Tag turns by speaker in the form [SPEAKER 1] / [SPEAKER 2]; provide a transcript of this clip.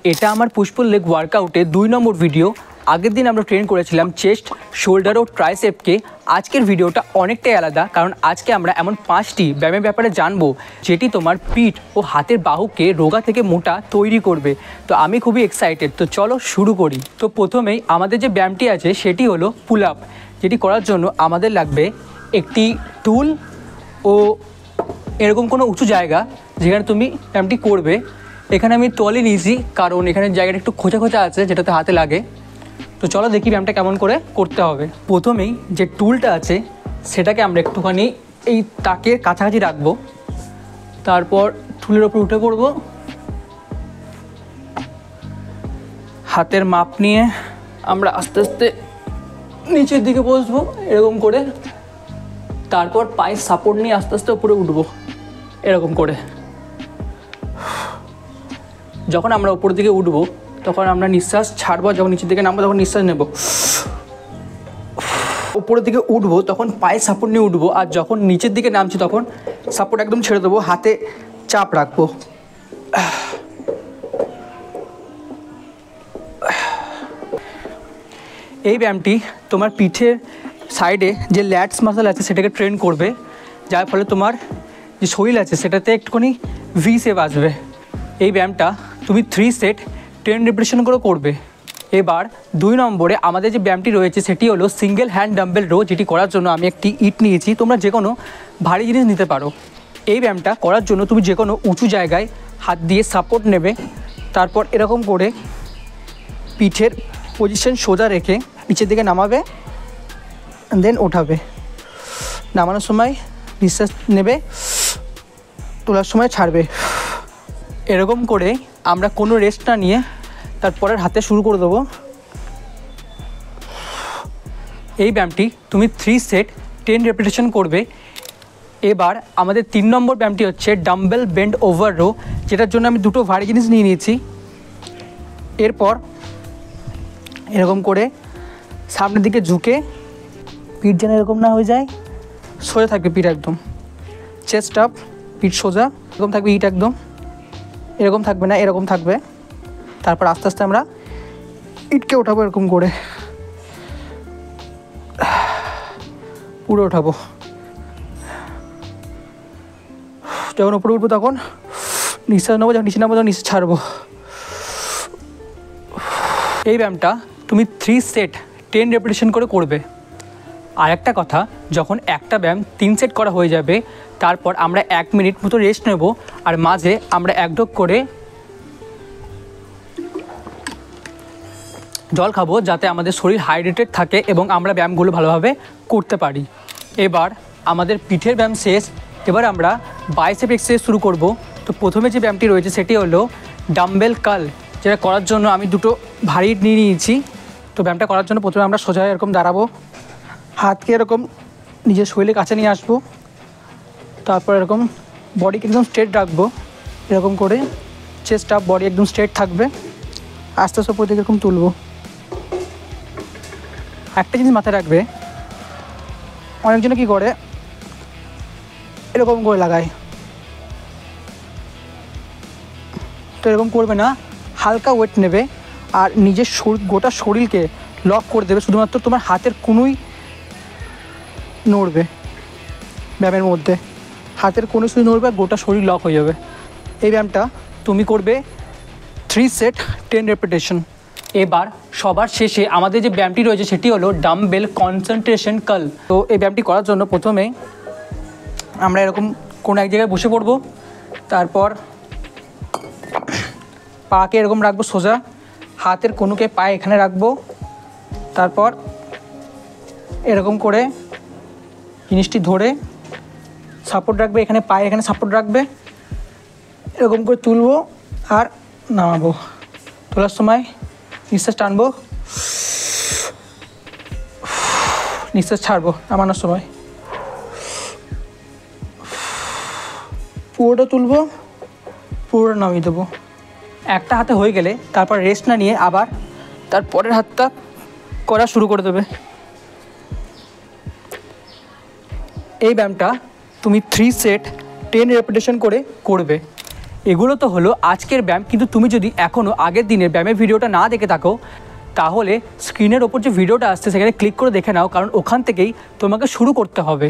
[SPEAKER 1] এটা আমার পুশ-পুল লেগ ওয়ার্কআউটে 2 নম্বর ভিডিও। আগের দিন আমরা ট্রেন করেছিলাম চেস্ট, শোল্ডার ও ট্রাইসেপকে। আজকের ভিডিওটা অনেকটাই আলাদা, কারণ আজকে আমরা এমন 5টি ব্যায়ামের ব্যাপারে জানবো যেটি তোমার পিঠ ও হাতের বাহুকে রোগা থেকে মোটা তৈরি করবে। তো আমি খুবই এক্সাইটেড, তো চলো শুরু করি। তো প্রথমেই আমাদের যে ব্যায়ামটি আছে সেটি হলো পুল আপ, যেটি করার জন্য আমাদের লাগবে একটি টুল ও এরকম কোনো উঁচু জায়গা যেখানে তুমি ব্যায়ামটি করবে। এখানে আমি তোয়ালে নিয়েছি কারণ এখানে জায়গাটা একটু খোঁচা খোঁচা আছে যেটাতে হাতে লাগে। তো চলো দেখি ব্যায়ামটা কেমন করে করতে হবে। প্রথমেই যে টুলটা আছে সেটাকে আমরা একটুখানি এই তাকের কাছাকাছি রাখবো, তারপর টুলের ওপর উঠে পড়বো, হাতের মাপ নিয়ে আমরা আস্তে আস্তে নিচের দিকে বসবো এরকম করে, তারপর পায়ের সাপোর্ট নিয়ে আস্তে আস্তে উপরে উঠবো এরকম করে। যখন আমরা উপরের দিকে উঠবো তখন আমরা নিঃশ্বাস ছাড়বো, যখন নিচের দিকে নামবো তখন নিঃশ্বাস নেব। উপরের দিকে উঠবো তখন পায়ে সাপোর্ট নিয়ে উঠবো, আর যখন নিচের দিকে নামছি তখন সাপোর্ট একদম ছেড়ে দেবো, হাতে চাপ রাখবো। এই ব্যায়ামটি তোমার পিঠের সাইডে যে ল্যাটস মাসল আছে সেটাকে ট্রেন করবে, যার ফলে তোমার যে শরীর আছে সেটাতে একটুখানি ভি শেপ আসবে। এই ব্যায়ামটা তুমি 3 সেট 10 রিপিটেশন করে করবে। এবার 2 নম্বরে আমাদের যে ব্যায়ামটি রয়েছে সেটি হলো সিঙ্গেল হ্যান্ড ডাম্বেল রো, যেটি করার জন্য আমি একটি ইট নিয়েছি, তোমরা যে কোনো ভারী জিনিস নিতে পারো। এই ব্যায়ামটা করার জন্য তুমি যে কোনো উঁচু জায়গায় হাত দিয়ে সাপোর্ট নেবে, তারপর এরকম করে পিঠের পজিশন সোজা রেখে নিচের দিকে নামাবে, দেন ওঠাবে। নামানোর সময় নিঃশ্বাস নেবে, তোলার সময় ছাড়বে। এরকম করে আমরা কোনো রেস্ট না নিয়ে তারপরের হাতে শুরু করে দেবো। এই ব্যায়ামটি তুমি 3 সেট 10 রেপিটেশন করবে। এবার আমাদের 3 নম্বর ব্যায়ামটি হচ্ছে ডাম্বেল বেন্ড ওভার রো, যেটার জন্য আমি 2টো ভারী জিনিস নিয়ে নিয়েছি। এরপর এরকম করে সামনের দিকে ঝুঁকে পিঠ যেন এরকম না হয়ে যায়, সোজা থাকবে পিঠ একদম, চেস্ট আপ, পিঠ সোজা এরকম থাকবে, ইট একদম এরকম থাকবে না, এরকম থাকবে। তারপর আস্তে আস্তে আমরা ইটকে ওঠাবো এরকম করে, পুরো ওঠাবো। যখন উপরে উঠবো তখন নিঃশ্বাস নেবো, যখন নিচে নামবো তখন নিঃশ্বাস ছাড়বো। এই ব্যায়ামটা তুমি 3 সেট 10 রেপিটেশন করে করবে। আর একটা কথা, যখন একটা ব্যায়াম 3 সেট করা হয়ে যাবে তারপর আমরা 1 মিনিট মতো রেস্ট নেব, আর মাঝে আমরা 1 ঢোক করে জল খাবো, যাতে আমাদের শরীর হাইড্রেটেড থাকে এবং আমরা ব্যায়ামগুলো ভালোভাবে করতে পারি। এবার আমাদের পিঠের ব্যায়াম শেষ, এবার আমরা বাইসেপ এক্সারসাইজ শুরু করব। তো প্রথমে যে ব্যায়ামটি রয়েছে সেটি হলো ডাম্বেল কার্ল, যেটা করার জন্য আমি 2টো ভারী ইট নিয়ে নিয়েছি। তো ব্যায়ামটা করার জন্য প্রথমে আমরা সোজা এরকম দাঁড়াবো, হাতকে এরকম নিজের শরীরের কাছে নিয়ে আসবো, তারপর এরকম বডিকে একদম স্ট্রেট রাখবো এরকম করে, চেস্ট আপ, বডি একদম স্ট্রেট থাকবে। আস্তে আস্তে উপর দিকে এরকম তুলবো। একটা জিনিস মাথায় রাখবে, অনেকজনে কী করে এরকম করে লাগায়, তো এরকম করবে না, হালকা ওয়েট নেবে আর নিজের গোটা শরীরকে লক করে দেবে, শুধুমাত্র তোমার হাতের কোনোই নড়বে। ব্যায়ামের মধ্যে হাতের কোনো শুধু নড়বে আর গোটা শরীর লক হয়ে যাবে। এই ব্যায়ামটা তুমি করবে 3 সেট 10 রেপিটেশন। এবার সবার শেষে আমাদের যে ব্যায়ামটি রয়েছে সেটি হলো ডাম্বেল কনসেন্ট্রেশন কার্ল। তো এই ব্যায়ামটি করার জন্য প্রথমে আমরা এরকম কোনো এক জায়গায় বসে পড়বো, তারপর পাকে এরকম রাখবো সোজা, হাতের কোনোকে পায়ে এখানে রাখবো, তারপর এরকম করে জিনিসটি ধরে সাপোর্ট রাখবে, এখানে পায়ে এখানে সাপোর্ট রাখবে, এরকম করে তুলবো আর নামাবো। তোলার সময় নিঃশ্বাস টানবো, নিঃশ্বাস ছাড়বো। নামানোর সময় পুরোটা তুলবো, পুরোটা নামিয়ে দেবো। একটা হাতে হয়ে গেলে তারপর রেস্ট না নিয়ে আবার তার পরের হাতটা করা শুরু করে দেবে। এই ব্যায়ামটা তুমি 3 সেট 10 রেপিটেশন করে করবে। এগুলো তো হলো আজকের ব্যায়াম, কিন্তু তুমি যদি এখনও আগের দিনের ব্যায়ামের ভিডিওটা না দেখে থাকো তাহলে স্ক্রিনের ওপর যে ভিডিওটা আসছে সেখানে ক্লিক করে দেখে নাও, কারণ ওখান থেকেই তোমাকে শুরু করতে হবে।